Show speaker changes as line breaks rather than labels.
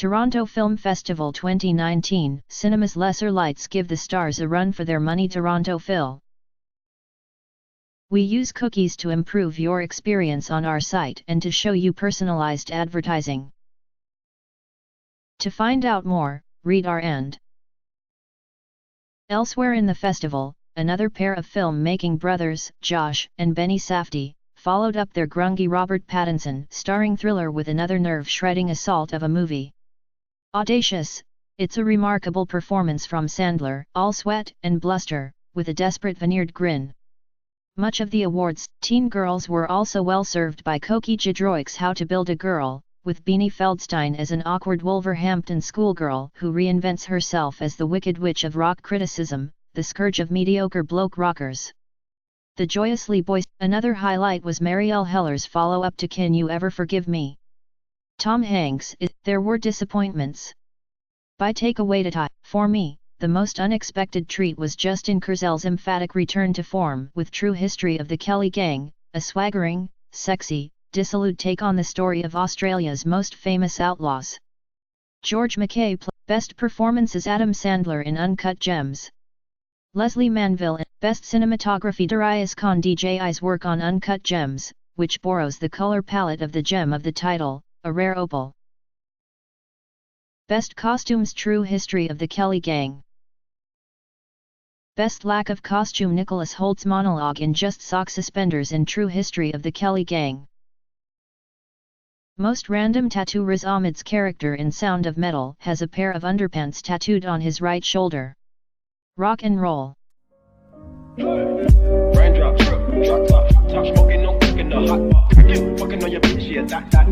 Toronto Film Festival 2019, Cinema's Lesser Lights give the stars a run for their money. Toronto Phil. We use cookies to improve your experience on our site and to show you personalized advertising. To find out more, read our end. Elsewhere in the festival, another pair of film-making brothers, Josh and Benny Safdie, followed up their grungy Robert Pattinson starring thriller with another nerve-shredding assault of a movie. Audacious, it's a remarkable performance from Sandler, all sweat and bluster, with a desperate veneered grin. Much of the awards, teen girls were also well served by Cokie Jadroic's How to Build a Girl, with Beanie Feldstein as an awkward Wolverhampton schoolgirl who reinvents herself as the Wicked Witch of rock criticism, the scourge of mediocre bloke rockers. The joyously boisterous. Another highlight was Marielle Heller's follow-up to Can You Ever Forgive Me? Tom Hanks. There were disappointments. By takeaway to tie, for me, the most unexpected treat was Justin Kurzel's emphatic return to form with True History of the Kelly Gang, a swaggering, sexy, dissolute take on the story of Australia's most famous outlaws. George Mackay. Best performances Adam Sandler in Uncut Gems. Leslie Manville. Best cinematography Darius Khan DJI's work on Uncut Gems, which borrows the color palette of the gem of the title, a rare opal. Best costumes True History of the Kelly Gang. Best lack of costume Nicholas Holt's monologue in Just Sock Suspenders in True History of the Kelly Gang. Most random tattoo Riz Ahmed's character in Sound of Metal has a pair of underpants tattooed on his right shoulder. Rock and roll.
Raindrop, drop top, top smoking, no cooking the hot pot. Fucking on your bitch, yeah, that.